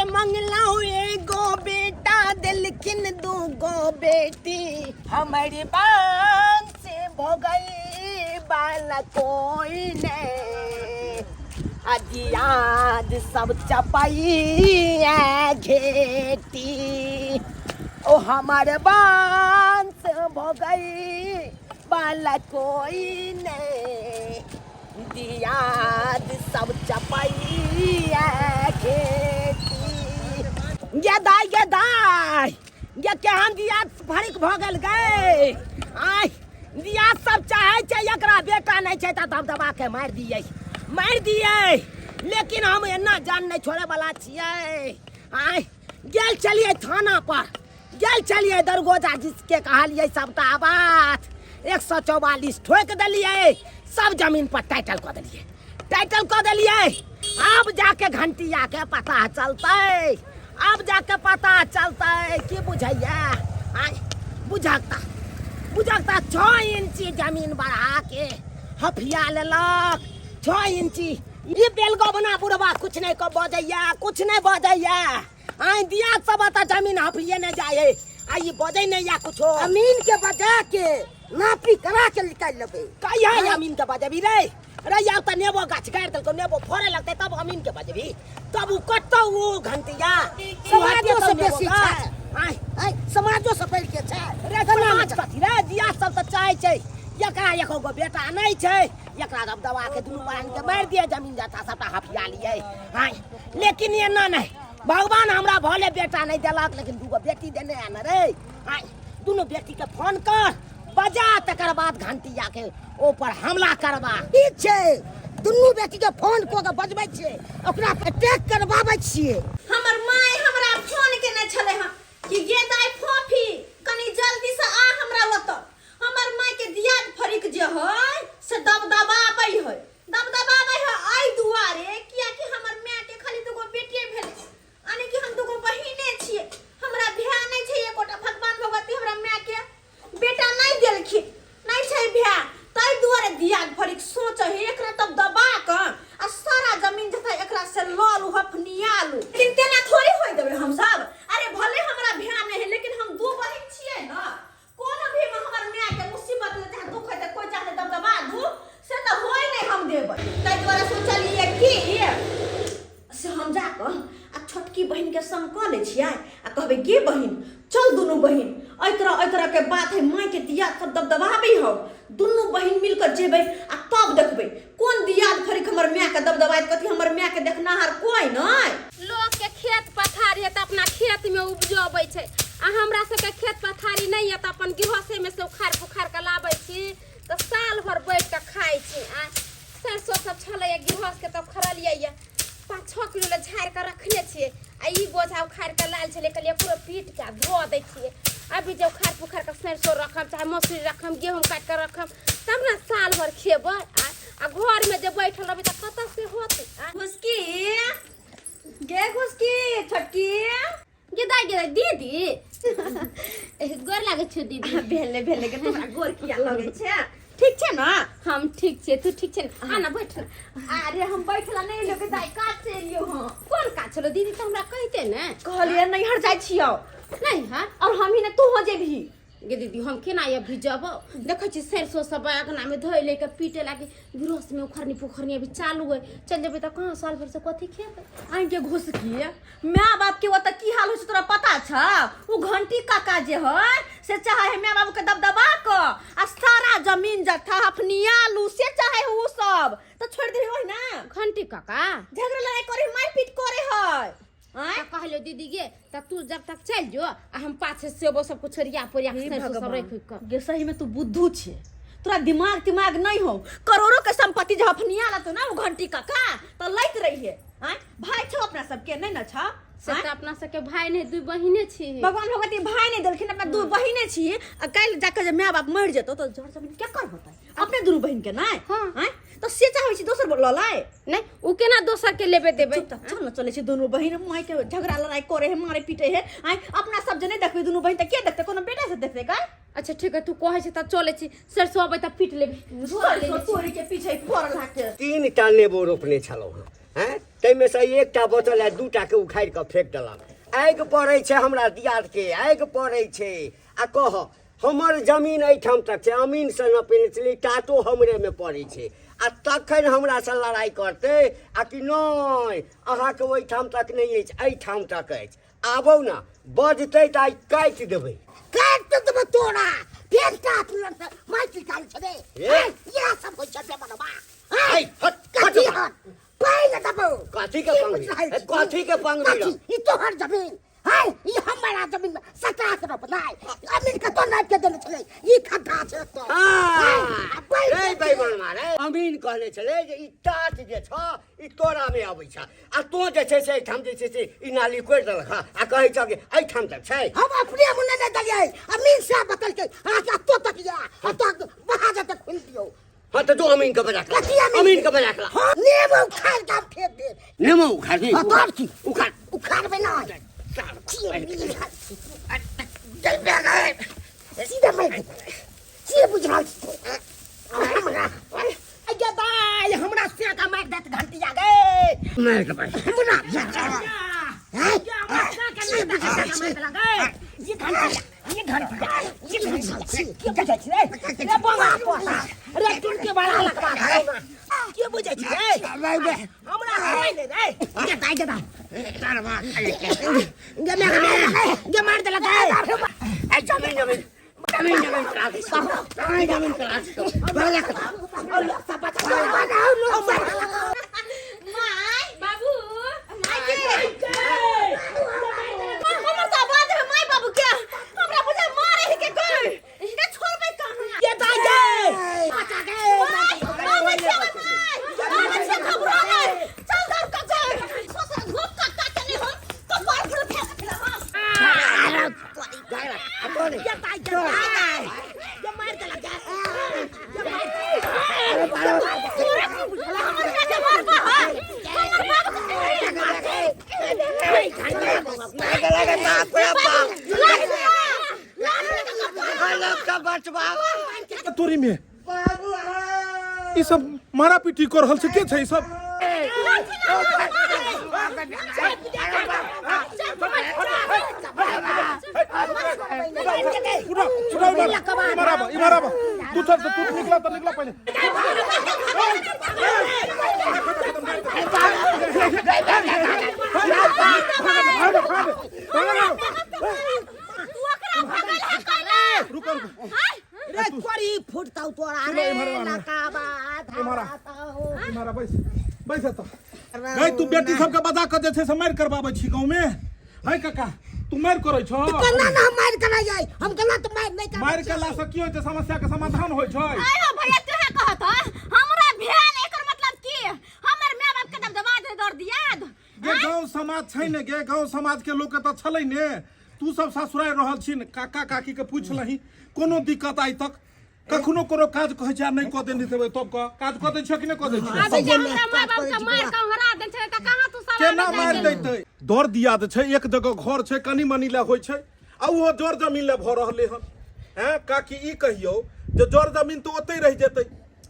से मंगलाऊ एगो बेटा दिलखिन दूगो बेटी हमारी बात से भोगई बाला कोई ने याद सब चपाई घेटी ओ हमारे बात से भोगई बाला कोई ने याद सब चपाई ये केहन दिया फरिक भ गेल गए आय दिया सब चाहे छे एकरा बेटा नहीं छे त दबदबा के मार दिए लेकिन हम एना जान नहीं छोड़े वाला छिए आय गेल चलिए थाना पर गेल चलिए दरगोजा जिसके कहलिए सबटा बात 144 ठोक दिलिए सब जमीन पर टाइटल कर दिलिए अब जाके घंटिया के पता चलते अब जाके पता चलते कि बुझैया बुझकता 6 इंची जमीन बढ़ा के हफिया लेलक 6 इंची ये बेलगो बना बुढ़वा कुछ नहीं बजैया आई दिया सब जमीन हफिए न जाए आई बजे नहीं या कुछ अमीन के बजा के नापी करा के निकाल लेबे कहिया अमीन के बजबी रे या त नेबो गाछ काट देलको नेबो फोड़े लगते तब अमीन के बजबी तब उ कटतो वो घंटिया समाजो से बेसी छै आई समाजो से बढ़ के छै रे समाज कथि रे दिया सब त चाहे छै एकरा एको गो बेटा नहीं छै एकरा दबदबा के दुनू बहन के मार दिए जमीन जाता सबटा हफिया लिए हां लेकिन ये ना नहीं भगवान हमरा भले बेटा नहीं देलक लेकिन दूगो बेटी देने है ना रे हां दोनों बेटी के फोन कर बजा तकर बाद घंटिया के ऊपर हमला करबा ठीक छै दुनू बेटी के फोन को के बजबै छियै ओकरा अटैक करबाबै छियै हमर माय हमरा फोन केने छले ह कि गे दाई फोफी कनी जल्दी से आ हमरा ओत हमर माय के दियाद फरिक जे होय से दबदबाबै है आई दुआरे किया कि हमर माय के खाली दुगो बेटिए भेले आने कि हम दुगो बहिने छियै हमरा ध्यान नहीं छै एकोटा भगवान भगवती हमरा माय के बेटा नहीं देलखिन नहीं छै भ्या तै दुआरे दियाद फरिक सोच है एकरा तब दबा क आ सारा जमीन जथा एकरा से ललू हफनियालू लेकिन तेना थोड़ी होय देबे हम सब अरे भले हमरा भ्या नहीं है लेकिन हम दो बहिन छियै न कोनो भी में हमर माय के मुसीबत में जहाँ दुख है त कोई चाहे दबदबा दू से त होय नहीं हम देबै तै दुआरे सोचलिए कि से हम जा क आ छोटकी बहिन के संग क ले छियै आ कहबे गे बहिन चल दुनू बहिन एकरा के बात है माय के दियाद सब दबदबाबै हो दुनू बहिन मिलकर जेबै आ तब देखबै कोन दियाद फरिक हमर माय के दबदबाइत कथि हमर माय के देखनाहार कोई नहीं लोग के खेत पथारी है त अपना खेत में उपजबै छै आ हमरा सब के खेत पथारी नहीं है त अपन गृहसे में से उखाड़ पुखाड़ के लाबै छी त साल भर बैठ के खाइ छी आ सरसों सब छले गृहस के तब खरलिए 5-6 किलो ले झाड़ के रखने छिए आ ई बोझा उखाड़ के लाल छले कलिए पूरा पीट के धो दै छिए अभी जो उखाड़ पुखाड़ के सरसों रखम चाहे मसूरी रखम गेहूं काट के रखम तब ना साल भर खेबै आ घर में जे बैठल रहबै त कत से होतै घुसकी गे घुसकी छोटकी गे दीदी गोर लागे छ दीदी भेले के तोरा गोर किया लगे छै ठीक छै ना हम ठीक छै तू ठीक छै आ ना बैठ अरे हम बैठला नहीं लोगे दाई काट से लियो हां कोन काट छलो दीदी त हमरा कहिते ने कहलिए नहीं हट जाय छियो नहीं हां और हम ही ने तू हो जेबही गे दीदी हम केना ये भिजब देखै छी सरसों सब अगना में धोइ ले के पीटे लागे गृहस में उखरनी पुखरनी अभी चालू है चल जेबे त कहां साल भर से कथि खेते आई के घुसकी माय बाप के ओत की हाल हो छै तोरा पता छ उ घंटी काका जे है से चाहे है माय बाप के दबदबा क आ सारा जमीन जथा हफनियालू से चाहे उ सब त छोड़ दे होय ना घंटी काका झगड़ा लड़ाई करे मारपीट करे है कहलो दीदी गे त तू जब तक चल जो आ हम पाछे से वो सब कुछ रिया पोरिया सब रख गे सही में तू बुद्धू छे तोरा दिमाग नहीं हो करोड़ों के संपत्ति जब अपनिया तो ना वो घंटी काका तो लैत रही है भाई छो अपना सबके नहीं ना छ से त अपना सबके भाई नहीं दू बहिने छी भगवान भगवती भाई नहीं देलखिन अपना दू बहिने छी आ कल जाके जब माय बाप मर जेतो तो जड़ जमीन क्या कर होता अपने दुनू बहिन के नहीं हां तो से चाहे छी दोसर ललाय नहीं उ केना दोसर के लेबे देबे चल न चले छी दोनों बहिन माय के झगड़ा लड़ाई करे है मारे पीटे है अपना सब जने देखबे दोनों बहिन त के देखते कोनो बेटा से देखते का अच्छा ठीक है तू कहे छ त चले छी सरसों अबे त पीट लेबे तोरी के पीछे पड़ल हाके 3 टा नेबो रोपने छलो हैं तैमे से एकटा बचल है, दूटा के उखाड़ के फेंक देलक। आगि पड़ै छै हमरा दियाद के, आगि पड़ै छै। आ कह हमर जमीन एहिठाम तक छै, अमीन से नपेने छलै, टाटो हमरे में पड़ै छै। आ तखन हमरा से लड़ाई करतै आ कि नहि अहाँके ओहिठाम तक नहि अछि, एहिठाम तक अछि। आबौ ने बजतै तऽ आइ काटि देबै। काट देबो तोरा पेटा तुरंत माइटी काल छदे ये सब हो छदे बनवा ऐ हट कथी हट पहिले दबो कथी के पंगड़ी, कथी के पंगड़ी ई तोहर जमीन है, ई हमारा जमीन में सटाक रोपनाय अमीन के तो नाप के देने छले, ई खड्डा छै तो रे बैगन मारे अमीन कहले छले जे ई टाट जे छ ई तोरा में आबै छ। आ तो जे छै से एठाम जे छै से ई नाली कोड़ि देलक आ कहै छ कि एठाम तक छै। हम अपने मुन्ने ने दलियै अमीन से बतल के आ तो तक या तो वहां जाते खुल दियो। हाँ तो अमीन के बजा अमीन के बजा नेमो उखाड़ के फेंक दे, नेमो उखाड़ दे, उखाड़ उखाड़ में ना सीधा मैं सीधे बुझा हमरा अगे दाई हमरा से का मार देत घंटिया गे मार के भाई हमरा है क्या हमरा का नहीं मार लगे ये घंटिया क्या बुझै छी रे बाबा पोसा रे तुम के बड़ा लगवा के बुझै छी रे हमरा होय ने रे के दाई तार मार गे मार दे लगे ए जमीन जमीन जमीन करा दे, जमीन करा दे बड़ा का सब बनाओ लो माय बाबू माय के हमर तो बात है माय बाबू के हमरा बुझे मारे के कोई इनका छोड़बे कहां ये दाई गे बचा गे बाबू से खबरा है चल घर का चल सोच घूम का नहीं हो तो बाहर फिर फेंक दिला हां गायला अपन ये दाई गे ये मार दे लगे ये तोरी में ई सब मारा पीटी कर रहल छै के छै ई सब इमारा तू चल तू निकला तो निकला पहले रुको रे कोरी फुटताउ तोरा रे नकाबा इमारा बैस तो गई तू बेटी सबके बजा के जे छै से मार करबाबै छी गांव में है काका तू मार करै छो कन्ना ना मार करा जाय हम कन्ना तो मार नहीं कर मार के ला से की होय छै समस्या के समाधान होय छै। आयो भैया तोहे कहत हमरा भेल एकर मतलब की हमर माय बाप के दबदबा दे दर दियाद गे गांव समाज छै ने गे गांव समाज के लोग के त छलै ने तू सब ससुराल रहल छी काका काकी के पूछ लही कोनो दिक्कत आई तक कखनो कोनो काज कहै छै नहीं क देने देबै तब का काज क दै छै कि नहीं क दै छै अभी जे हमरा माय बाप के मार के हरा दे छै त कहां तू सब केना मार दैतै दर दिया दे छै एक जगह घर छै कनी मनी ले होय छै आ वो जर जमीन ले भ रहले हन हैं काकी ई कहियो जे जर जमीन तो ओतै रह जेतै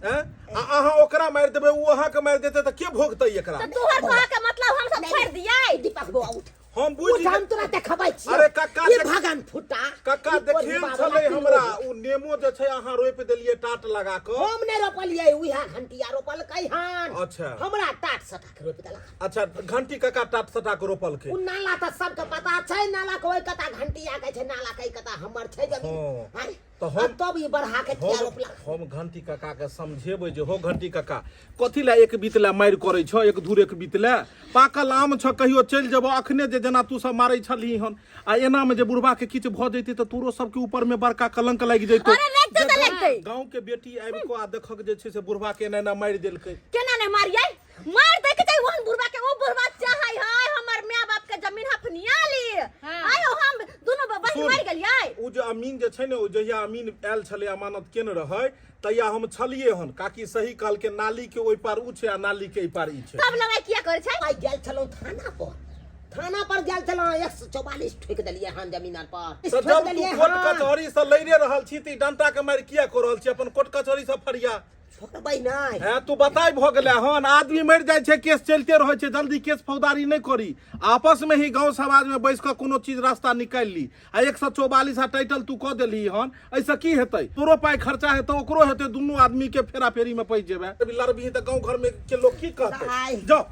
हैं आ अहाँ ओकरा मार देबै उ अहाँ के मार देतै त के भोगतै एकरा तो तोहर कहा के मतलब हम सब छोड़ दियै दीपक बो आउट हम बुझि हम तोरा देखबै छी अरे काका ये भगन फुटा काका देखिन छलै हमरा उ नेमो जे छै अहाँ रोप देलियै टाट लगा क हम ने रोपलियै उहा घंटिया रोपल कै हन अच्छा हमरा टाट सटा के रोप देला अच्छा घंटी काका टाट सटा के रोपल के उ नाला त सबके पता छै नाला के ओइ कता घंटिया के छै नाला के कता हमर छै जमीन हाँ। हैं तो हम तब ई बढ़ा के किया रोपला हम घंटी काका के समझेबै जे हो घंटी काका कथी ला एक बीत ला मारि करै छ एक धूर एक बीत ला पाकल आम छ कहियो चलि जेबो अखने जे जेना तू सब मारै छलही हन आ एना में जे बुढ़वा के किछ भ जैतै त तोरो सब के ऊपर में बड़का कलंक लागि जैतौ अरे लगतै त लगतै गांव के बेटी आबि को आ देखक जे छै से बुढ़वा के एना मारि देलकै केना नहीं मारियै मार दे के जाई ओहन बुढ़वा के ओ बुढ़वा चाहै हाय हमर माय बाप के जमीन हफनिया ली आयो हम दोनों बहिन मार गेलियै उ जे अमीन जे छै ने ओ जहिया अमीन आयल छलै अमानत केने रहै तहिया हम छलिए हन काकी सही काल के नाली के ओइ पार उ छै आ नाली के ई पार ई छै तब लगे किया करे छै आई गेल छलौ थाना पर गेल छलौ 144 ठोक देलियै हन जमीन पर तो जब तू कोर्ट कचहरी से लैरे रहल छी त डंटा के मार किया कर रहल छी अपन कोर्ट कचहरी से फरिया छोड़बै नहीं है तू बताई भ गेलै हन आदमी मर जाइ छै केस चलते रहै छै जल्दी केस फौजदारी नहीं करी आपस में ही गांव समाज में बैस के कोनो चीज रास्ता निकाल ली आ 144 आ टाइटल तू क देली हन ऐसा की हेतै तोरो पाई खर्चा हेतै ओकरो हेतै दुनू आदमी के फेरा फेरी में पैस जेबै लड़बी त गांव घर में के लोग की कहतै जाओ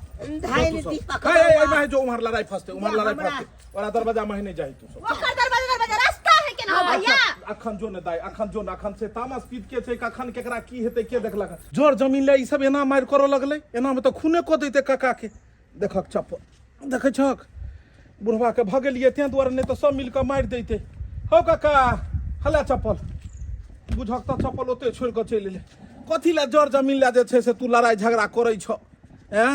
धाय ने दीपक ए जो उमर लड़ाई फंसते और दरवाजा में नहीं जाई तू ओकर दरवाजा रास्ता है के ना भैया अखन जो ने दाई अखन से तामस पीट के छै अखन केकरा की हेतै के देखलक जोर जमीन ले ई सब एना मार करऽ लगलै एना में तो खूने को दैते काका के देखक चप्पल देखै छक बुढ़वा के भगेलिए तें दुआरे नहीं तो सब मिल के मार दैते हो काका हला चप्पल बुझक त चप्पल ओते छोड़ के चलि ले कथी ला जोर जमीन ला जे छै से तू लड़ाई झगड़ा करै छ हैं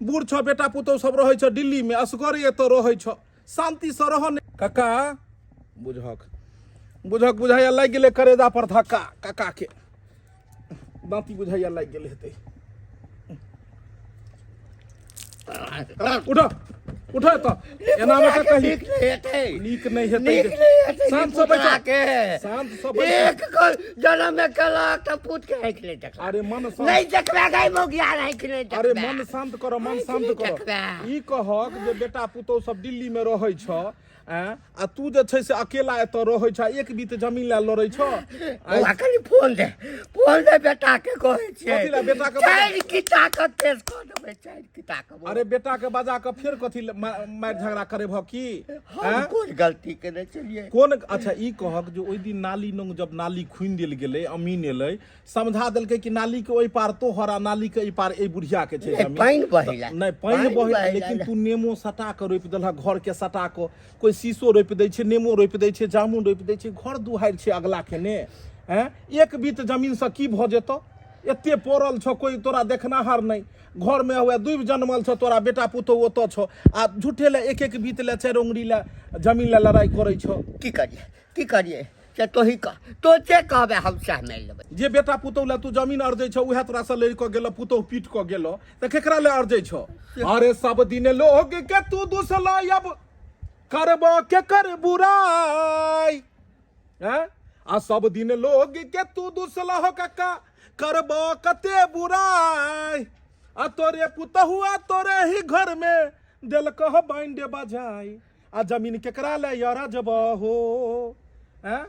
बूढ़ छ बेटा पुतौ सब रहै छ दिल्ली में असगरे एतऽ रहै छ शांति से रह काका बुझक बुझाइया लागि गेलै करेजा पर धक्का काका के दांती बुझाइया लागि गेल हेतै उठो उठो त एना में का कही नीक नहीं हेतै शांत से बैठा के शांत से बैठा एक जन्म में कला त पूत के आंख ले देख अरे मन शांत नहीं देखबे गई मोगिया आंख ले देख अरे मन शांत करो मन शांत करो ई कहक जे बेटा पुतौ सब दिल्ली में रहै छ आ तू जे छै से अकेला एतऽ रहै छ एक बीत जमीन ला लड़ै छ ओकरा कनी फोन दे बेटा के कहै छै कथी ला बेटा के चारि किता के तेज क देबै चारि किता के अरे बेटा के बजा के फिर कथी मार झगड़ा करे भ की हम कोन गलती केने छलिए कोन अच्छा ई कहक जे ओइ दिन नाली नंग जब नाली खुइन देल गेलै अमीन एलै समझा देलकै कि नाली के ओइ पार तोहरा नाली के ई पार ए बुढ़िया के छै जमीन पानि बहिला नहीं पानि बहे लेकिन तू नेमो सटा के रोपि देलह घर के सटा के कोई शीशो रोपि दै छै नेमो रोपि दै छै जामुन रोपि दै छै घर दुहारि छै अगला खेने हैं एक बीत जमीन से की भ जेतौ एते पड़ल छ कोई तोरा देखनाहार नहीं घर में हुए दुब जन्मल छ तोरा बेटा पुतौ ओतऽ छ आ झूठे ले एक बीत ले चारि उंगली ले जमीन ले लड़ाई करै छ की करिए से तोही का तो जे कहबे हम सह मिल लेबै जे बेटा पुतौ ले तू जमीन अर्जै छ उहे तोरा से लड़ के गेलो पुतौ पीट के गेलो त केकरा ले अर्जै छ अरे सब दिन लोग के तू दुसला अब करबो के कर बुराई हैं आ सब दिन लोग के तू दुसला हो काका करबो कते बुराई आ तोरे पुतहुआ तोरे ही घर में दिल कह बांडे बजाई आ जमीन केकरा ले यारा जब हो हैं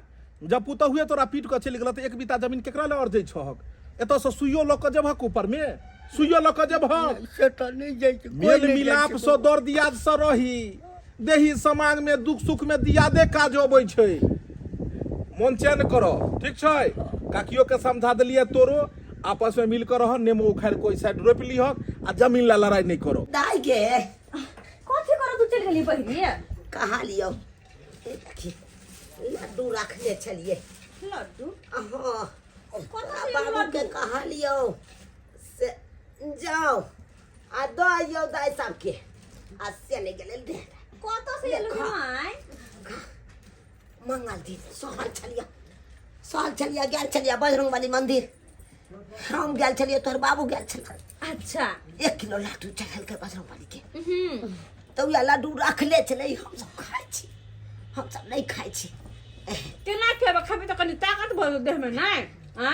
जब पुतहुए तोरा पीट के चलि गेल त एक बीता जमीन केकरा ले अर्जै छहक एतऽ से सुइयो ल के जेबहक ऊपर में सुइयो ल के जेबहक से त नहीं जाइ छै मेल मिलाप से दर दियाद से रही देही समाज में दुख सुख में दियादे काज अबै छै मन चैन करो ठीक छै काकियो के समझा देलिए तोरो आपस में मिल कर रह नेमो उखाड़ कोई साइड रोप लीहक आ जमीन ला लड़ाई नहीं करो दाई गे कथी करो तू चल गेली पहिले कहाँ लियो लड्डू रखले छलिए लड्डू हाँ कथी बाबू के लड्डू कहाँ लियो से जाओ आ दो आइयो दाई सबके आ से नहीं गेले दे कत से एलु माय मंगल दिन सहल छलिया गेल छलिया बजरंगबली मंदिर हम गेल छलिए तोहर बाबू गेल छल अच्छा 1 किलो लड्डू चढ़ल के बजरंगबली के तो या लड्डू रखले छले हम सब खाइ छी हम सब नहीं खाइ छी केना खेब खबी त कनी ताकत भ देह में नहीं आ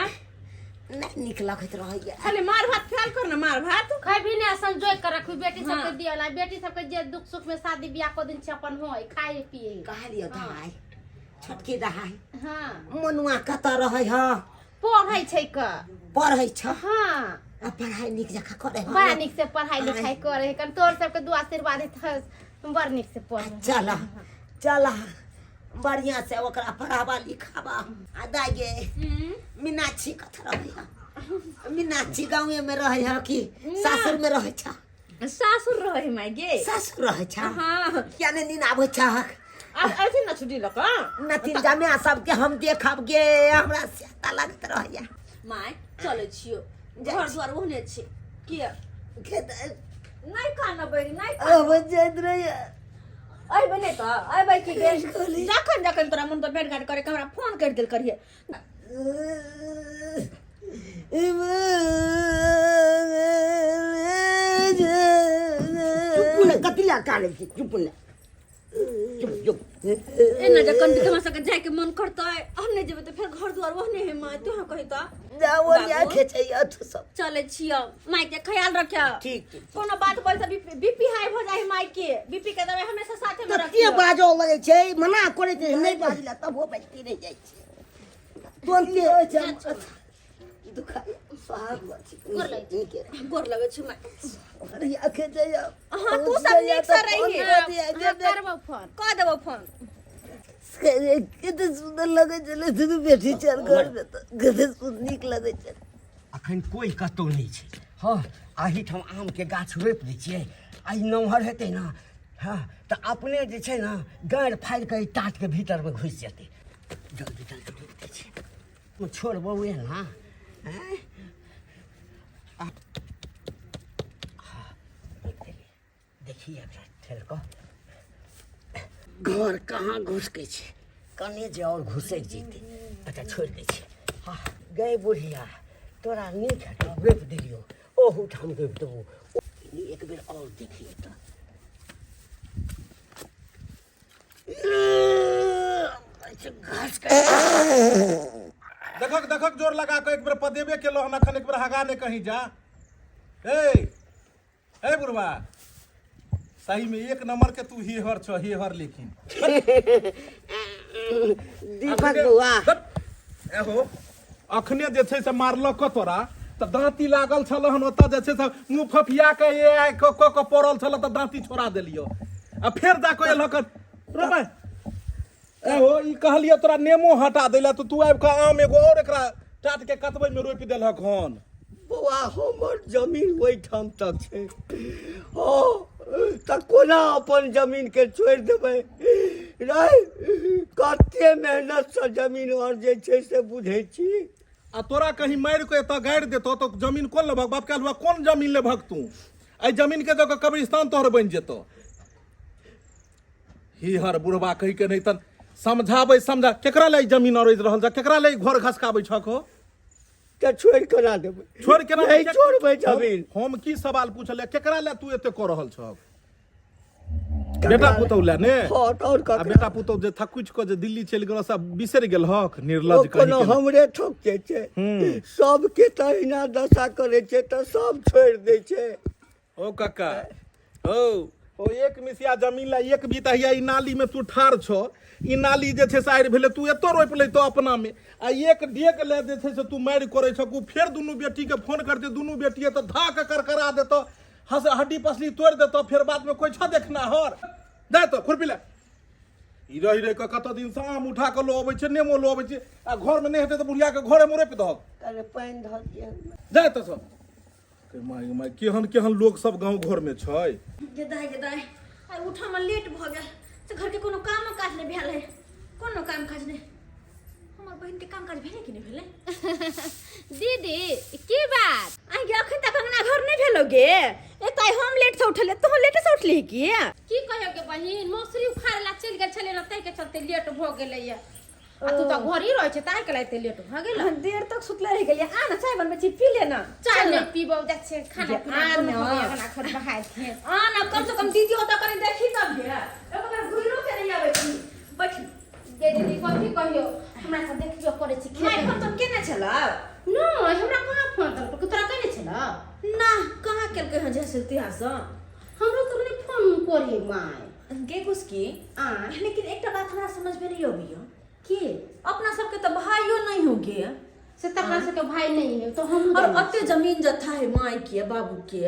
नहीं निक लगत रहैया खाली मार भात फेल कर ना मार भात खाइ भी ने संजोय कर रखू बेटी सबके दियला बेटी सबके जे दुख सुख में शादी बियाह को दिन छपन होय खाए पिए कहलियो दाई छोटकी दाई हां मनुआ कत रहै ह पढ़ै छै क पढ़ै छ हां आ पढ़ाई निक जका करे ह बड़ा निक से पढ़ाई लिखाई करे कन तोर सबके दुआ आशीर्वाद है बड़ निक से पढ़ चला चला बढ़िया से ओकरा पढ़ावा लिखावा आ दाई गे मीनाक्षी कत रहै ह मीनाक्षी गाँव में रहै ह कि सासुर में रहै छ सासुर रहे माय गे सासुर रहै छ हां क्या ने दिन आबै छ ऐसे न छुट्टी लक नतिन जमे सबके हम देखब गे हमरा से लगत रहैया माय चले छियो घर द्वार ओहने छै किया नहीं खाना बैरी नहीं अब जद रहैया आई बने त आई भाई की गे जखन जखन तोरा मन तो भेट घाट करे के हमरा फोन कर देल करिए चुप ने कतिला काने की चुप ने एना जखन भी हमरा सबके जाए के मन करता है हम नहीं जेबे तो फिर घर द्वार वहने है माय तू कहि त जाओ या खेचै तू सब चले छियो माय के ख्याल रखियो ठीक ठीक कोनो बात बोल त बीपी हाई हो जाए माय के बीपी के दवाई हमेशा साथे में के रखियो बाजो लगै छै मना करै छै नहीं बाजला तब हो बैठती रह जाइ छै तुरंते दुखा साहब गोर लगे छु माय अरे आखे जाइए हां तू सब नीक से रही है करबो फोन क देबो फोन कते सुंदर लगे छले दुनू बेटी चल घर में तो कते सुंदर नीक लगे छै अखन कोई कतौ नहीं छै हाँ आही ठाम आम के गाछ रोपि दै छियै आई नमहर हेतै ना हाँ तो अपने जे छै ना गाड़ फाड़ि के टाट के भीतर में घुसि जेतै जल्दी जल्दी रोपि दै छियै छोड़बो ना हैं देखिए एकरा ठेल कऽ घर कहाँ घुसकै छै कने जे और घुसैक जेतै अच्छा छोड़ि दै छियै हाँ गए बुढ़िया तोरा नीक है तो रोपि देलियो ओहू ठाम रोपि देबो एक बेर और देखिए तो घास देखक देखक जोर लगा के एक बेर पदेबे केलो हम अखन एक बेर हगा ने कहीं जा ए बुढ़वा सही में एक नंबर के तू हिहर छ हिहर लेकिन दीपक बउआ एहो अखने जे छै से मारलक तोरा त दांती लागल छल हन ओतऽ जे छै से मुंह फफिया के ए क पड़ल छल त दांती छोड़ा देलियो आ फेर जा के एलक रे एहो ई कहलियो तोरा नेमो हटा देला तो तू आबि के आम एगो और एकरा टाट के कतबै में रोपि देलहक हन बौआ हमर जमीन ओहिठाम तक छै हाँ तऽ कोना अपन जमीन के छोड़ि देबै रे कते मेहनत से जमीन और जे छै से बुझै छी आ तोरा कहीं मारि के एतऽ गाड़ि देतो तो जमीन कोन लेबक बाप कहलुआ कोन जमीन लेबक तू एहि जमीन के जगह कब्रिस्तान तोहर बनि जेतो हिहर बुढ़वा कहि के नहीं तन समझाबै समझा केकरा ले जमीन और रहल जा केकरा ले घर घसकाबै छक हो तऽ छोड़ि केना देबै छोड़ केना नहीं छोड़बै जमीन हम की सवाल पूछले केकरा ले तू एते क रहल छक बेटा पुतौ ले ने हट और आ बेटा पुतौ जे थकुच को जे दिल्ली चलि गेल सब बिसरि गेल हक निर्लज कहि कोनो हमरे ठोके छै सबके तहिना दशा करे छै तऽ सब छोड़ि दै छै ओ काका ओ एक मिसिया जमीन ला एक बीतहिया ई नाली में तू ठाड़ छ ई नाली जे छै से आड़ि भेले तू एतो रोपि लैतो अपना में आ एक डेक ले जे छै से तू मारि करे छ फेर दुनू बेटी के फोन करते दुनू बेटी तो धा के करकरा देतो हड्डी पसली तोड़ देतो फिर बाद में कोई छ देखना हर जा तो खुरपी ले ई रहि रहि के कत दिन से आम उठा के लो अबै छै नेमो लो अबै छै आ घर में नहीं हेतै तो बुढ़िया के घरे में रोपि दहक अरे पानि धऽ दिए जा तो सब माय केहन केहन लोग सब गांव घर में छै गेदाय आई उठा में लेट भ गेल से घर के कोनो काम काज नहीं भेल है कोनो काम काज नहीं हमर बहन के काम काज भेले कि नहीं भेले दीदी की बात आई गे अखन तक अंगना घर नहीं भेलो गे एतै हम लेट से उठले तो लेट से उठली की कहियो के बहिन मौसरी उखाड़ ला चल गेल छले न तै के चलते लेट भ गेलै आ तू तो घर ही रहै छै ताहि के लाते लेट भ गेल देर तक सुतले रह गेलिए आ ना चाय बनबे छी पी ले ना चाय नहीं पीबो जा छै खाना पीना दोनों खाना खर बहाय छै आ ना कम से कम दीदी होता कने देखी तब गे एक बार घुइरो के नहीं आबै छी बैठ दे दीदी कथी कहियो हमरा से देखियो करे छी माय फोन तो केने छला नो हमरा कहाँ फोन कर तो तोरा कहने छला ना कहाँ केलकै हन जैसे इतिहास हमरो तो नहीं फोन करी माय गे कुसकी लेकिन एकटा बात हमरा समझ में नहीं आबियो कि अपना सबके तो भाइयो नहीं हो गे से तकरा से के भाई नहीं है तो हम और अते जमीन जत्था है माई के बाबू के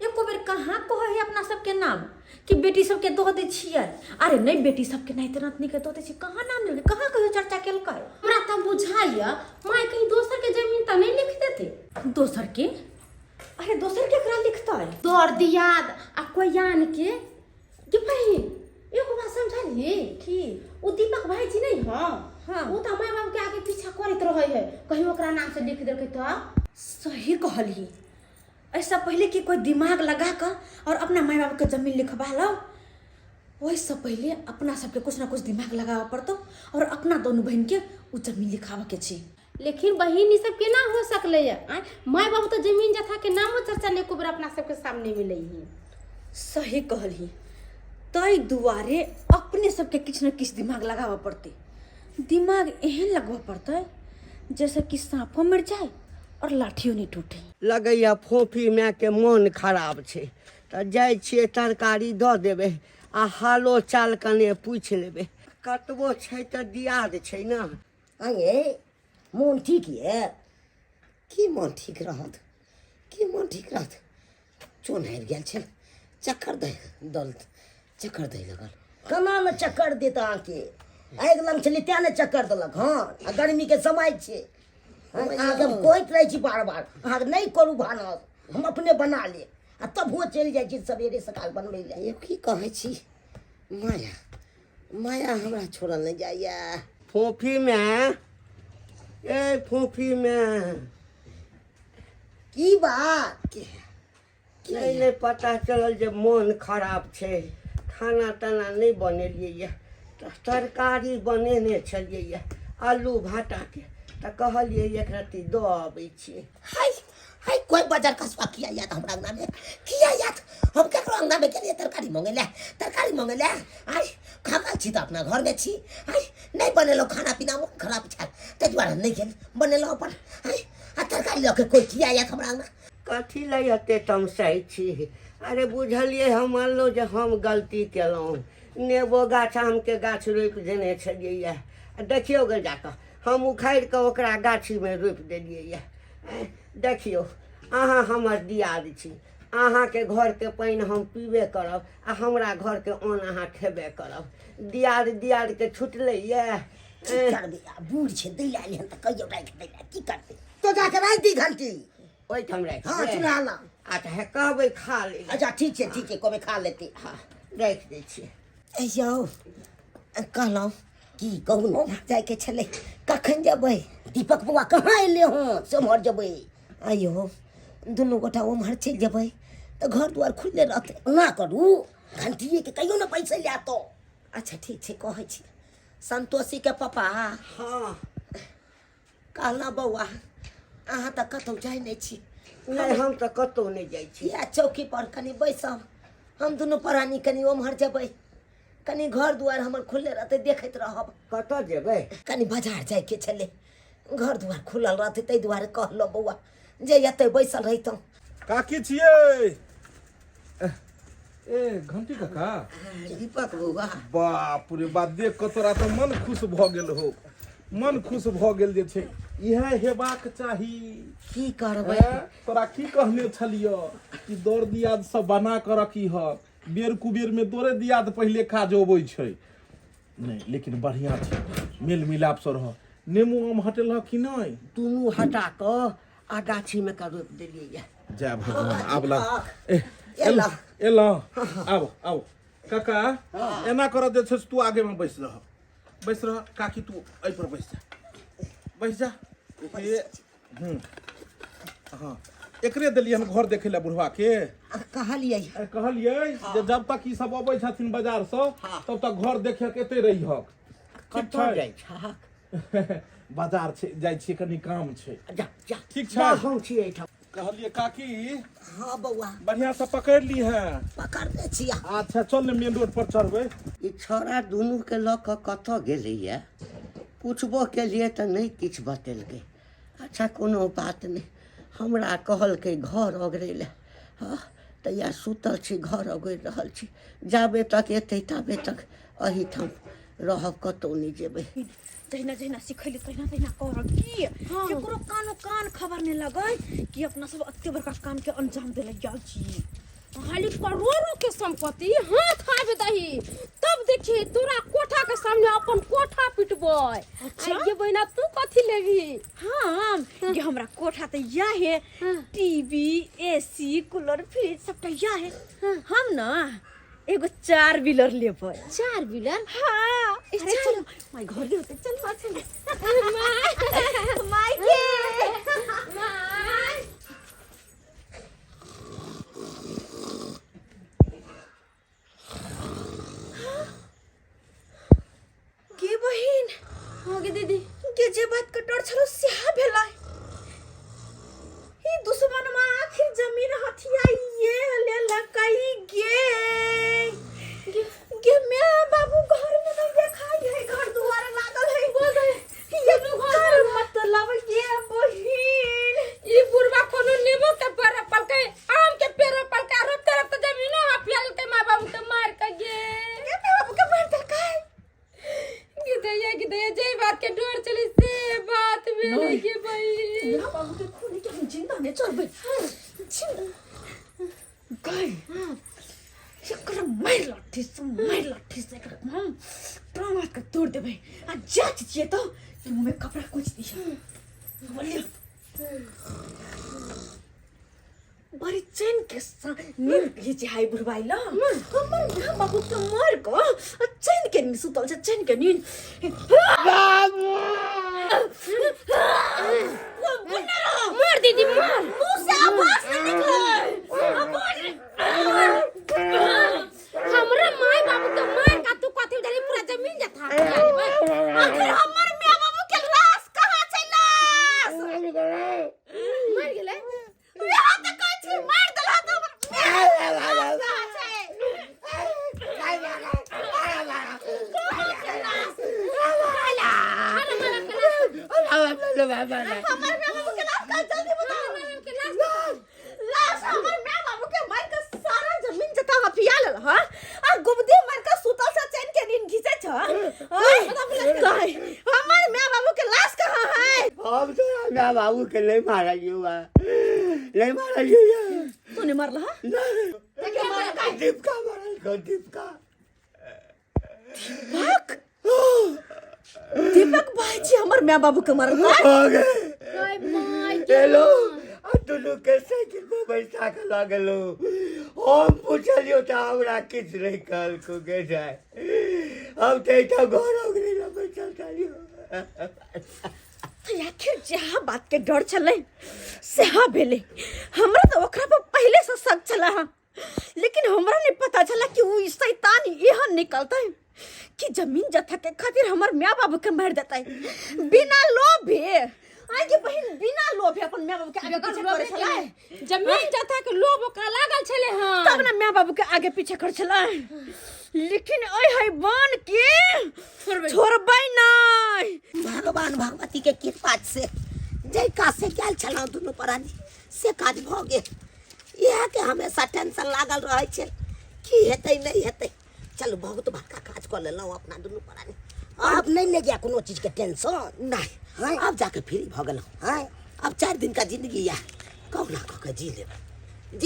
एको बेर कहाँ कहे है अपना सबके नाम कि बेटी सबके दो दे छियै अरे नहीं बेटी सबके नहीं तरह नहीं के दो दे छी कहाँ नाम ले कहाँ कहियो चर्चा केलकै हमरा त बुझाइया माय कहीं दोसर के जमीन त नहीं लिख देते दोसर के अरे दोसर केकरा लिखता है दौड़ दियाद आ कोयान के बहिन एगो बात समझली की ओ दीपक भाईजी नहीं हां हाँ। वो तो माय बाप के आगे पीछा करत रहे है कहीं ओकरा नाम से लिख देलकै तो सही कहली ऐसा पहले कि कोई दिमाग लगा कर और अपना माय बाप के जमीन लिखवा लो वैसे पहले अपना सबके कुछ ना कुछ दिमाग लगावा पड़तो और अपना दोनों बहन के उ जमीन लिखावा के छी लेकिन बहिन ई सब केना हो सकले है माय बाप तो जमीन जथा के नामो चर्चा ने को अपना सबके सामने मिले है सही कहली तई दुआरे अपने सबके किछु न किछु दिमाग लगाबऽ पड़तै। दिमाग एहन लगबऽ पड़तै जैसे कि सांपो मर जाए और लाठियो नहीं टूटे। लगैया फोफी माय के मन खराब छै तऽ जाइ छियै तरकारी दऽ देबै आ हालो चाल कने पूछि लेबै। कतबो छै तऽ दियाद छै ने। आंगे मोन ठीक ये की मोन ठीक रहत की मोन ठीक रहत। चोन आबि गेल छै चक्कर दै दल चक्कर दै लगल। केना में चक्कर देत अहाँके? आगि लग छलै तें ने चक्कर देलक। हाँ आ गर्मी के समय छै। अहाँके हम कहैत रहै छी बार बार अहाँ नहीं करू भानस, हम अपने बना ले आ तब हुआ चलि जाइ छी सवेरे सकाल बनबै ले। ये की कहै छी माया माया हमरा छोड़ल नहीं जाइया। फोफी माय ए फोफी माय की बात नहीं नहीं पता चलल जे मन खराब छै। खाना ताना नहीं बनेलियै यऽ तरकारी बनेने छलियै यऽ आलू भाटाके तऽ कहलियै एक रत्ती दऽ अबै छियै। हाय हाय कोई बाजार कसबा किया याद हमरा अंगना में किया याद हम केकरो अंगना में गेलिए तरकारी मांगे ले आय खाका छी तो अपना घर में छी। आय नहीं बनेलो खाना पीना मन खराब छल ते दुआरे नहीं गेल बनेलो अपन। आय आ तरकारी लके कोई किया याद हमरा अंगना। कथी लै एते तमसाइ छी? अरे बुझलियै हम मानलो जे हम गलती केलहुँ। नेबो गाछ आमके गाछ रोपि देने छलियै यऽ देखियौ गे जाकऽ हम उखाड़ि कऽ ओकरा गाछीमे रोपि देलियै यऽ। देखियौ अहाँ हमर दियाद छी, अहाँके घरके पानि हम पीबे करब आ हमरा घरके अन्न अहाँ खेबे करब। दियादके छुटलै यऽ। की करबे बूढ़ छे दै आइल हन त कहियो राखि दै की करबे तो जाके राखि दी घंटी ओहिठाम राखि हाँ चुरा ला। अच्छा है कहबै खा ले। अच्छा ठीक है कभी खा लेते। हाँ राखि दै छियै। यौ कहलहुँ की कहू ने जायके छलै कखन जेबै। दीपक बौआ कहाँ एलै हँ से उम्हर जेबै। आइयो दुनू गोटा उम्हर चलि जेबै तऽ घर दुआर खुलले रहतै। ना करू घंटिएके कहियो ने पैसे लए तो। अच्छा ठीक छै कहै छी संतोषीके पापा हाँ कहलहुँ बौआ अहाँ तऽ कतहु जाइ नहि छी। नहीं हम तऽ कतहु नहीं जाइ छी। इएह चौकी पर कनि बैसब हम दुनू प्राणी कनि उम्हर जेबै कनि घर दुआर हमर खुलले रहतै देखैत रहब। कतऽ जेबै? कनि बाजार जायके छलै घर दुआर खुलल रहतै ताहि दुआरे कहलहुँ बौआ जे एतै बैसल रहितहुँ। काकी छियै? ए घंटी काका दीपक बौआ बाप रे बाप देख कऽ तोरा तऽ मन खुश भऽ गेल हो। मन खुश भऽ गेल जे छै इएह हेबाक चाही। की करबै तोरा की कहने छलियौ कि दौड़ दियाद सब बना कऽ रखी ह बेर कुबेर में दौड़े दियाद पहिले काज अबै छै। नहीं लेकिन बढ़िया छै मेल मिलाप से रह। नेमू आम हटेल कि नहीं? दुनू हटा कऽ आ गाछीमे का रोपि देलियै यऽ। जय भगवान आबला एला एला आब काका एना कर जे छै तू आगे में बैस रह काकी तू एहि पर बैस जा। हाँ एकरे देलियै हम घर देखे ला बुढ़वा के। कहलियै जे जब तक ई सब अबै छथिन बाजार से तब तक घर देखे के एते रही हक। कतऽ जाइ छहक? बाजार छै जाइ छी कनी काम छै। जा जा ठीक छै हम छियै एहिठाम। कहलिए काकी हाँ बौआ बढ़िया से पकड़ ली है। पकड़ने छियै। अच्छा चल ने मेन रोड पर चढ़बै। ई छौड़ा दुनूके लऽ कऽ कतऽ गेलैए? पुछबो केलिए तऽ नहीं किछु बतेलकै। अच्छा कोनो बात नहीं हमरा कहलकै घर अगरै लए। हाँ तऽ या सुतल छी घर अगरि रहल छी जाबे तक एतै ताबे तक एहिठाम रहब कतहु नहीं जेबै। जहिना सिखैली तहिना कर की केकरो कान खबर नहीं लगै कि अपना सब एते बड़का काम के अंजाम देले गेल छी। खाली करोड़ों के संपत्ति हाथ आबे दही तब देखी तोरा कोठा के सामने अपन कोठा पिटबै। अच्छा ये बहिना तू कथी लेबी? हम ये हमरा कोठा त या है टीवी एसी कूलर फ्रिज सबटा या है। हम ना एगो 4 व्हीलर लेबै। 4 व्हीलर? हाँ अरे चलो माय घर ले होते चल चल माय के माय के बहिन हो गे दीदी के जे बात के डर छलो सेहा भेलै। ई दुश्मन में आखिर जमीन हथिया ये ले लकई गे गे मैं बाबू घर मेरा बाबू के खून के हम जिंदा नहीं चलबे गए एकरा मार लाठी से एकरा हम प्राण के तोड़ देबे आ जाच छिए तो मुंह में कपड़ा कुछ दिया बोलियो बड़ी चैन के नींद ये चाहे बुरबाई ला हमर बाबू के मार को चैन के नींद सुतल छ चैन के नींद मार दीदी मार मुंह से आवाज न निकले हमरा माय बाबू के मार का तू कथि उधरी पूरा जमीन जथा आखिर हमर माय बाबू के लाश कहां छै लाश मर गेले यहाँ तक कहै छी मार देला तो कहां छै हमर माय बाबू के लाश का जल्दी बताओ लाश हमर माय बाबू के मार के सारा जमीन जता हथिया लेल ह आ गुबदी मार के सुतल से चैन के नींद घिचे छ कहे हमर माय बाबू के लाश कहां है हम तो ना बाबू के नहीं मारा युवा नहीं मारा युवा तूने मारला हा नहीं मारा का दीपका मारा को दीपका दीपक भाई जी हमर माय बाबू के मारल हो गए ओए माय हेलो तुलू के साइकिल पे बैठा के लागलो हम पूछलियो त हमरा किछ नहीं कहल को के जाए अब ते तो घर हो गई ना बैठल तालियो आखिर जहाँ बात के डर चले से हाँ भेले हमरा तो ओकरा पर पहले से शक चला हा लेकिन हमरा नहीं पता चला कि वो शैतान यहाँ निकलता है कि जमीन जथा के खातिर हमर माँ बाबू के मार देता है बिना लोभे आगे बहन बिना लोभे अपन माँ बाबू के आगे पीछे करे छला जमीन जथा के लोभ ओकरा लागल छले हां तब ना माँ बाबू के आगे पीछे करे छला लेकिन ओए है बन के छोड़बै नहीं भगवान भगवती के कृपा से जय का से गेल छलौ दुनू प्राणी से काज भ गेल यह के हमेशा टेंशन लागल रहे छै कि हेतै नहीं हेतै चल बहुत बड़का काज कर लेलौ अपना दुनू प्राणी अब नहीं ले गया कोनो चीज के टेंशन नहीं अब जाके फ्री भ गेलौ हां अब 4 दिन का जिंदगी है कौना के जी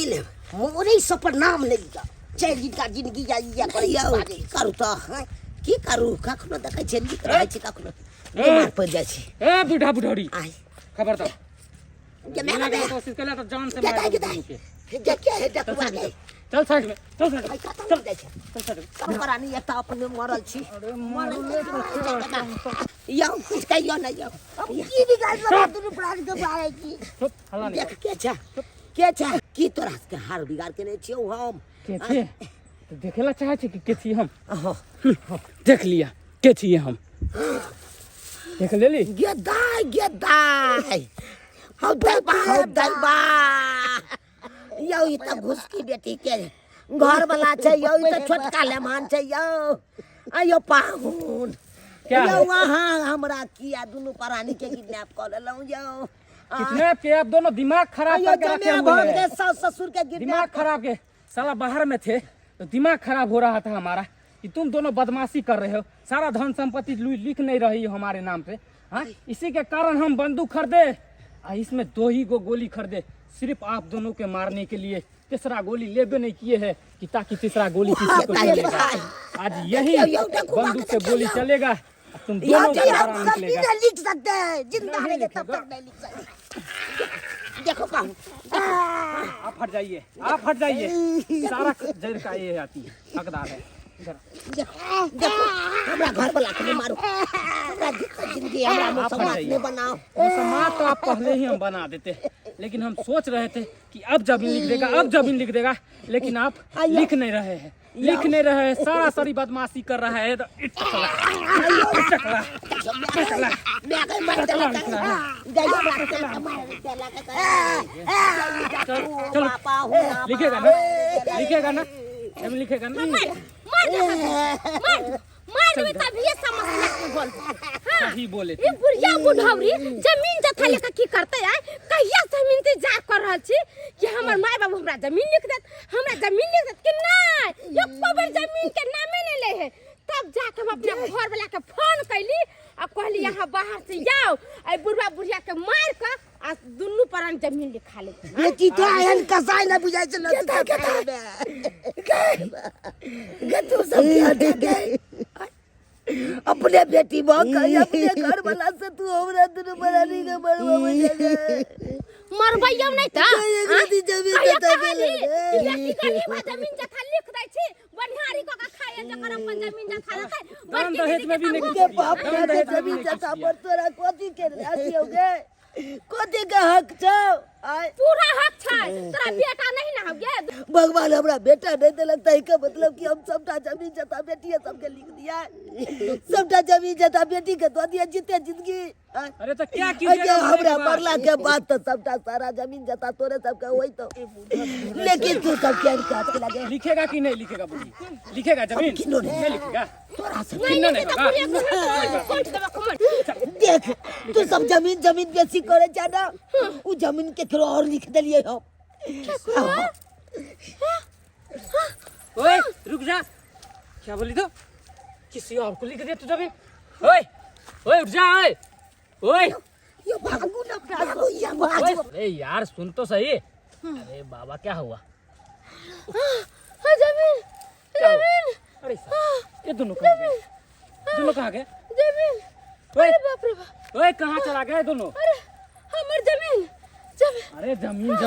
ले मोरे सब पर नाम ले जा 4 दिन का जिंदगी या करू तो हां की करू कखनो देखै छै नीक रहै छै कखनो बीमार पड़ जाइ छै ए बूढ़ा बुढ़ौरी आई खबरदार ये मेरा के कोशिश केला तो जान से मार दूंगी क्या क्या है डकुआ के चल साइड में चल साइड भाई खत्म हो जाइ छै कब करानी एक ता अपन मरल छी या कुछ कहियो नहीं या अब की बिगाड़ बना दुनु प्राण के बारे की हल्ला नहीं देख के छा की तोरा के हार बिगाड़ के नहीं छियो हम के छे तो देखेला चाहे छे कि के छी हम हां देख लिया के छी हम देख लेली गेदाई हौ दलबा यो ई त घुसकी बेटी के घर वाला छै यो ई त छोटका लेमान छै यो आयो पाहुन क्या यो है? वहां हमरा किया दुनु प्राणी के किडनैप कर लेलौ यो कितने के आप दोनों दिमाग खराब आयो करके रखे जमे हुए भोग के हैं सास ससुर के दिमाग किडनैप खराब के साला बाहर में थे तो दिमाग खराब हो रहा था हमारा कि तुम दोनों बदमाशी कर रहे हो सारा धन संपत्ति लिख नहीं रही हो हमारे नाम पे हाँ इसी के कारण हम बंदूक खरीदे इसमें 2 ही गोली खरीदे सिर्फ आप दोनों के मारने के लिए तीसरा गोली लेबे नहीं किए है कि ताकि तीसरा गोली किसी को चलेगा आज यही बंदूक से गोली चलेगा तुम दोनों को बाहर निकलेगा नहीं लिख सकते जिंदा रहेंगे तब तक नहीं लिख सकते देखो पाहुन आप हट जाइए सारा जड़ का ये आती है हकदार है इधर देखो हमरा घर वाला के नहीं मारो हमरा जिंदगी हमरा आप हट समाज जाइए। में बनाओ मुसलमान तो आप पहले ही हम बना देते लेकिन हम सोच रहे थे कि अब जमीन लिख देगा लेकिन आप लिख नहीं रहे हैं सारा सारी बदमाशी कर रहा है तो इटकला मैं कहीं मर चलो, देला गया हमरा के मार देला के चलो पापा हो लिखेगा ना हम लिखेगा ना मार देबे तब ये समस्या को बोल सही बोले ये बुढ़िया बुढ़ौरी जमीन जथा लेके की करते है कहिया जमीन इंतजार कर रहल छी कि हमर माय बाबू हमरा जमीन लिख देत कि नहीं एको बेर जमीन के नामे नहीं ले है तब जाके हम अपने घर वाला के फोन कैली आ कहली यहाँ बाहर से जाओ आई बुढ़वा बुढ़िया के मार के आ दुनू परन जमीन लिखा ले बेटी तो आयन कसाई ना बुझाई छ न तू सब क्या दे अपने बेटी कही अपने घर वाला से तू हमरा दुनु बरानी के मरवा में मरबैया नहीं था यदि जमीन जता गेले जमीन जथा लिख दै छी बढ़ियारी को का खाए जकर अपन जमीन जथा रखे दान दहेज में भी नहीं के बाप के जमीन जता पर तोरा कथि के राशि होगे कथि के हक छौ आय पूरा हक छै तोरा बेटा नहीं ना होगे भगवान हमरा बेटा नहीं देलक त का मतलब कि हम सबटा जमीन जता बेटिए सबके लिख दिया सबटा जमीन जता बेटी के दो दिया जीते जिंदगी अरे तो क्या अरे हमरा मरला के बाद तो सबटा सारा जमीन जता तोरे सबके होई तो लेकिन तू सब क्या काट के लगे लिखेगा कि नहीं लिखेगा बुढ़ी लिखेगा जमीन किनो नहीं लिखेगा तोरा से किन्नो नहीं होगा देख तू सब जमीन जमीन बेसी करे जाना उ जमीन के करो और लिख देलिए हम ओए रुक जा क्या बोली तो किसी और को लिख दे तू जमीन ओए ओए उठ जा ओए ये भागू ना भागू ये भागू अरे यार सुन तो सही अरे बाबा क्या हुआ जमीन जमीन अरे ये दोनों कहाँ गए जमीन ओए बाप रे बाप ओए कहाँ चला गए दोनों अरे हमर जमीन जमीन अरे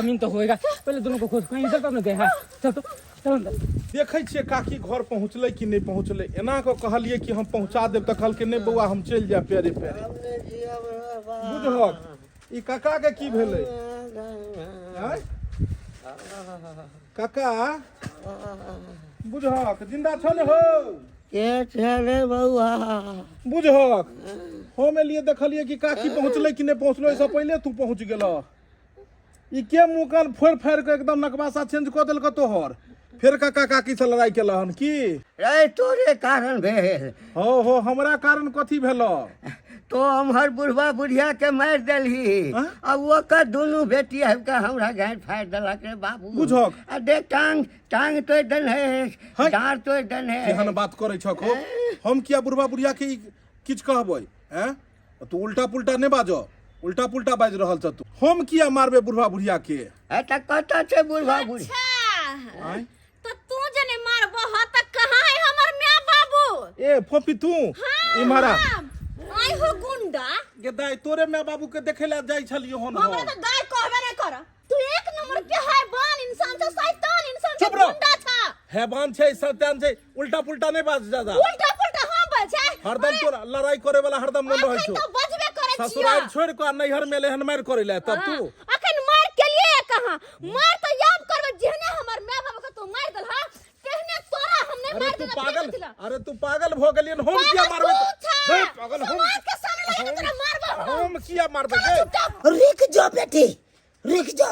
जमीन तो होएगा पहले दोनों को खोज कहीं इधर तो न गए हाँ चल तो चल अंदर देखै छियै काकी घर पहुँचलै कि नहीं पहुँचलै एना को कहलिए कि हम पहुँचा देब त कहलकै नहीं बौआ हम चलि जाएब पेरे पेरे बुझहक ई काका के की भेलै आँय? काका बुझहक जिंदा छल हो के चले बउआ बुझहक हम एलिए देखलिए कि काकी पहुँचलै कि नहीं पहुँचलै इससे पहले तू पहुँच गेलह ई के मुँह कान फोड़ फाड़ के एकदम नकबासा चेंज कऽ देलक तोहर फिर काका काकी से लड़ाई केलहन की रे तोरे कारण भेल हो हमरा कारण कथी भेलो तो हमर बुढ़वा बुढ़िया के मार देलही अब ओकर दुनू बेटी के हमरा गाड़ फाड़ देलक रे बाबू बुझहक आ देख टांग तोड़ देल है डांर तोड़ देल है केहन बात करे छको हम किया बुढ़वा बुढ़िया के किछ कहबै हैं तू उल्टा पुल्टा नहीं बाजो उल्टा पुल्टा बाज रहल छ तू हम किया मारबे बुढ़वा बुढ़िया के त कत छै बुढ़वा बुढ़ी आय तो तू जने मारबो ह त कहां है हमर मां बाबू ए फोफी तू ई मारा आई हो गुंडा गे दाई तोरे मां बाबू के देखे ला जाई छलियो हन हमरा तो दाय कहबे नहीं कर तू एक नंबर के हैवान इंसान छ शैतान इंसान छ चुप रहो। गुंडा छ हैवान छै शैतान छै उल्टा पुल्टा नहीं बाज ज्यादा उल्टा पुल्टा हम बचे हरदम तोरा लड़ाई करे वाला हरदम मन रहै छौ तो बजबे करे छिया ससुराल छोड़ के नैहर में लेहन मार करे ले तब तू अखन मार के लिए कहां मार तो याद करबे जेहने हमर मां बाबू के तू मार देल ह कहने तोरा हमने अरे मार तू देला पागल अरे तू पागल हो गेलियन हम किया मारबे हे पागल हम समाज के सामने लगे तोरा मारबो हम किया मारबे गे रुक जा बेटी रुक जा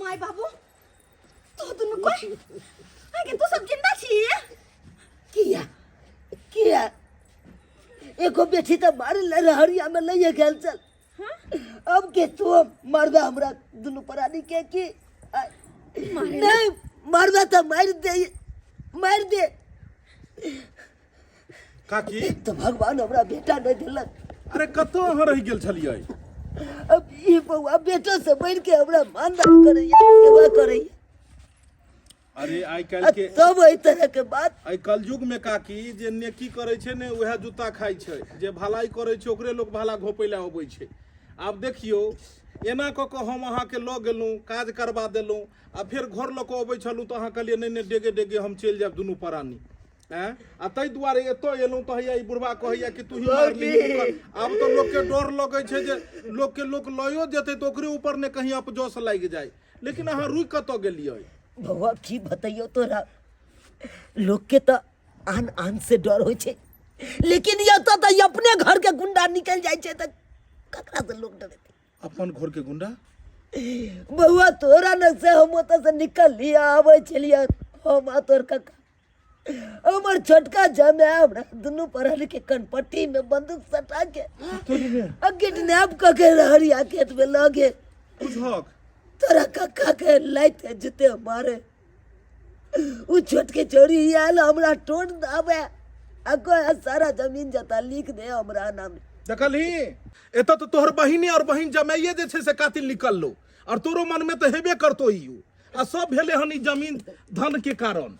माय बाबू तो दुनु कोई आगे तो सब जिंदा छी किया किया एको बेटी तो मार ले रहरिया में ले गेल चल अब के तू मारबे हमरा दुनु परानी के की नहीं मारबे तो मार दे काकी तो भगवान हमरा बेटा नहीं दिलक अरे कतो अहाँ रह गेल छलियै अब ई बउआ बेटा से बढ़ के हमरा मानदान करैया सेवा करैया अरे आइ काल्हि के तब एहि तरह के बात आइ कलयुग में काकी जे नेकी करे छै ने उहे जूता खाइ छै जे भलाई करे छै ओकरे लोग भला घोपै ला अबै छै आब देखियो एना क के हम अहाँ के लऽ गेलहुँ काज करबा देलहुँ आ फिर घर लऽ के अबै छलहुँ तऽ अहाँ कहलियै नहि नहि डेगे डेगे हम चलि जायब दुनू प्राणी आ ताहि दुआरे एतऽ एलहुँ तऽ हैया ई बुढ़वा कहैया कि तू ही मारली आब तऽ लोकके डर लगै छै जे लोकके लोक लयो जेतै तऽ ओकरे ऊपर ने कहीं अपजोस लागि जाय लेकिन अहाँ रुकि कतऽ गेलियै बउआ की बतैयो तोरा लोग के तो आन आन से डर होय छे लेकिन ये तो अपने घर के गुंडा निकल जाय छे त ककरा से लोग डरे अपन घर के गुंडा बउआ तोरा न से हम ओतऽ से निकल लिया आबै छलिया हम आ तोर काका हमर छोटका जमे हमरा दुनू परानी के कनपट्टी में बंदूक सटा के आ किडनैप क के रहरिया खेत में लगे बुझहक तोरा काका के लाइते जते मारे उ छोट के चोरी आयल हमरा टोट दाबे अको सारा जमीन जता लिख दे हमरा नाम। देखली एतऽ तो तोहर बहिनी और बहिन जमाइए जे छै से कातिल निकल लो और तोरो मन में तो हेबे करतो ही आ सब भेले हन ई जमीन धन के कारण।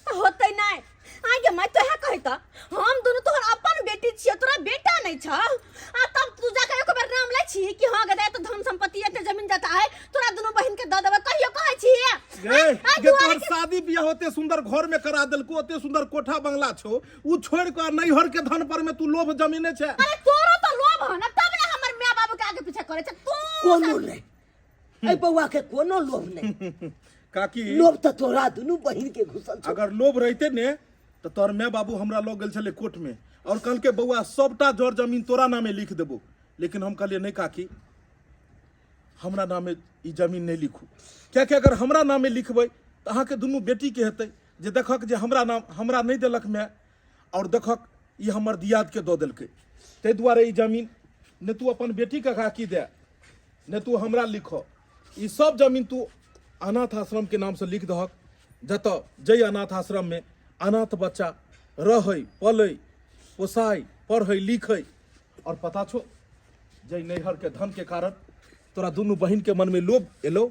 होतै नहीं आगे मैं तो है कहता हम दोनों तोहर अपन बेटी छियै तोरा बेटा नहीं छ आ तब तू जाके एक बार नाम लै छी कि हां गदा तो धन संपत्ति एते जमीन जाता है तोरा दोनों बहन के द देबे कहियो कहै छी गे तोहर शादी बियाह होते सुंदर घर में करा देलको ओते सुंदर कोठा बंगला छो उ छोड़ के नैहर के धन पर में तू लोभ जमीने छै। अरे तोरो तो लोभ है ना तब ना हमर माय बाबू के आगे पीछे करे छ तू कोनो नहीं ए बउआ के कोनो लोभ नहीं काकी लोभ तो तोरा दुनू बहिन के घुसल छौ। अगर लोभ रहते ने तो तोहर माय बाबू हमरा लग गेल छले कोर्ट में और कल के बउआ सबटा जर जमीन तोरा नामे लिख देबो लेकिन हम कहलिए नहीं काकी हमरा नामे ई जमीन नहीं लिखू क्या अगर हमरा नामे लिखबै तो अहाँ के दुनू बेटी के हेतै जे देखक जे हमरा नाम हमरा नहीं देलक माय और देखक ई हमर दियाद के दो देलकै तै दुआरे ई जमीन ने तू अपन बेटी के काकी दे ने तू हमरा लिखो ई सब जमीन तू अनाथ आश्रम के नाम से लिख दहक जतऽ जय अनाथ आश्रम में अनाथ बच्चा रहै पलै पोसाई पढ़ै लिखै और पता छो जय नैहर के धन के कारण तोरा दुनू बहिन के मन में लोभ एलो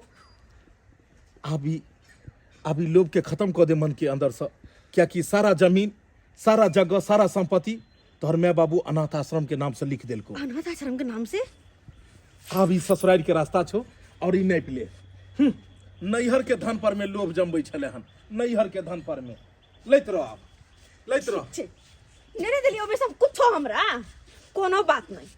अभी लोभ के खत्म कर दे मन के अंदर से क्या कि सारा जमीन सारा जगह सारा संपत्ति तोहर माय बाबू अनाथ आश्रम के नाम से लिख देलको अनाथ आश्रम के नाम से अब ई ससुराल के रास्ता छो और ई नहीं पिले नैहर के धन पर में लोभ जमबै छले हन नैहर के धन पर में लैत रहो आप लैत रहो नेरे दिलियो में सब कुछ हो हमरा कोनो बात नहीं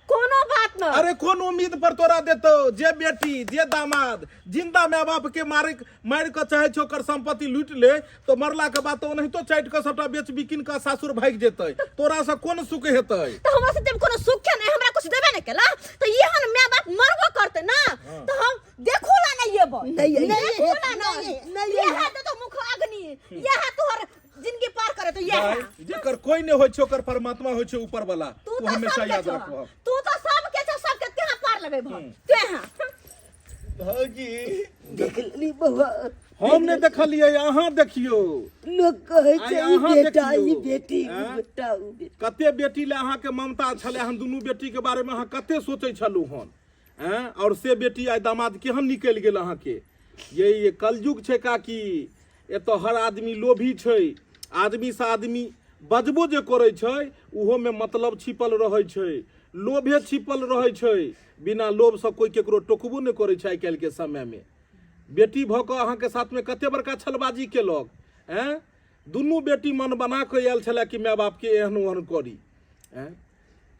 अरे कौन उम्मीद पर तोरा देतो जे बेटी जे दामाद जिंदा माय बाप के मार के चाहे छो कर संपत्ति लूट ले तो मरला के बाद तो नहीं तो चाट के सबटा बेच बिकिन का सासुर भाग जेतै तोरा से कोन सुख हेतै तो हमरा से जब कोनो सुख नहीं हमरा कुछ देबे नहीं केला तो ये हन माय बाप मरबो करते ना तो हम देखोला नहीं येबो नहीं ये है तो मुख अग्नि ये है तोहर जिंदगी पार करे तो ये है जेकर कोई नहीं होय छै ओकर परमात्मा होय छै ऊपर वाला तू हमेशा याद रखो तू तो सब के छ सब के केहा पार लेबे भ केहा भागी देख ली बउआ हम ने देखलिए अहाँ देखियो लोग कहे छै आइ अहाँ ई बेटा देखियौ। ई बेटी आँ? बेटा उ बेटा कते बेटी ले अहाँ के ममता छले हन दुनू बेटी के बारे में अहाँ कते सोचै छलू हन हैं और से बेटी आइ दामाद केहन निकल गेल अहाँ के ये कलयुग छै काकी एतो हर आदमी लोभी छै आदमी से आदमी बजबो जे करे छै उहो में मतलब छिपल रहे छै लोभे छिपल रहे छै बिना लोभ से कोई केकरो टोकबो नहीं करे छै आइ काल्हि के समय में बेटी भ के अहाँ के साथ में कते बड़का छलबाजी केलक हैं दुनू बेटी मन बना के आयल छले कि माय बाप के एहन ओहन करी हैं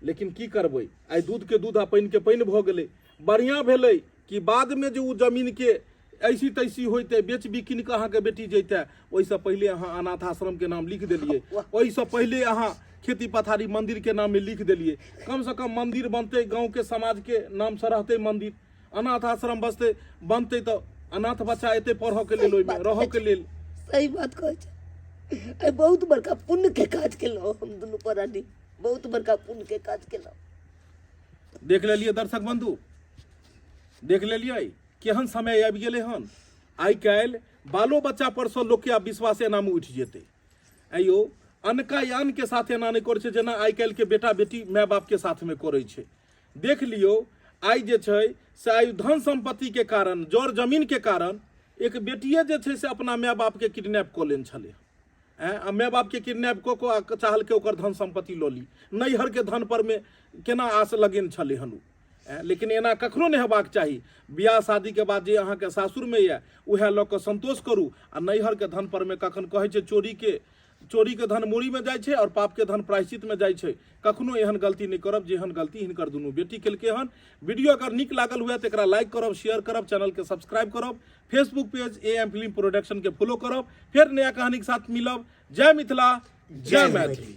लेकिन की करबै आइ दूध के दूध आ पानि के पानि भ गेलै बढ़िया भेलै कि बाद में जो उ जमीन के ऐसी तैसी होते बेच बिकिन के अहाँ के बेटी जैते ओहिसँ पहले अहाँ अनाथ आश्रम के नाम लिख देलिए ओहिसँ पहले अहाँ खेती पथारी मंदिर के नाम में लिख देलिए कम से कम मंदिर बनते गांव के समाज के नाम से रहते मंदिर अनाथ आश्रम बसते बनते तो अनाथ बच्चा एते पढ़ो के लेल ओहिमे रहो के लेल सही बात कहै छै ए बहुत बड़का पुण्य के काज केलौ हम दुनू परानी बहुत बड़का पुण्य के काज केलौ देख लेलिए दर्शक बंधु देख लेलिए केहन समय आबि गेलै हन आइ काल्हि बालो बच्चा पर से लोक के आब विश्वासे एना में उठि जेतै आइयो अनका यान के साथ एना नहीं करै छै जेना आइ काल्हि के बेटा बेटी माय बाप के साथ में करै छै देख लियो आइ जे छै से आइ धन संपत्ति के कारण जर जमीन के कारण एक बेटिए जे छै से अपना माय बाप के किडनैप कऽ लेने छलै आ माय बाप के किडनैप कऽ कऽ चाहल के ओकर धन संपत्ति लऽ ली नैहर के धन पर में केना आस लगेने छलै हन लेकिन एना कखनो नहीं हेबाक चाही बियाह शादी के बाद जे अहाँ के सासुर में ये उहे लऽ कऽ संतोष करू आ नैहर के धन पर में कखन कहै छै चोरी के धन मूड़ी में जाइ छै और पाप के धन प्रायश्चित में जाइ छै कखनो एहन गलती नहीं करब जेहन गलती हिनकर दुनू बेटी केलकै हन वीडियो अगर नीक लागल हुए तो एकरा लाइक करब शेयर करब चैनल के सब्सक्राइब करब Facebook page AM film production के फॉलो करब फिर नया कहानी के साथ मिलब जय मिथिला जय मैथिली।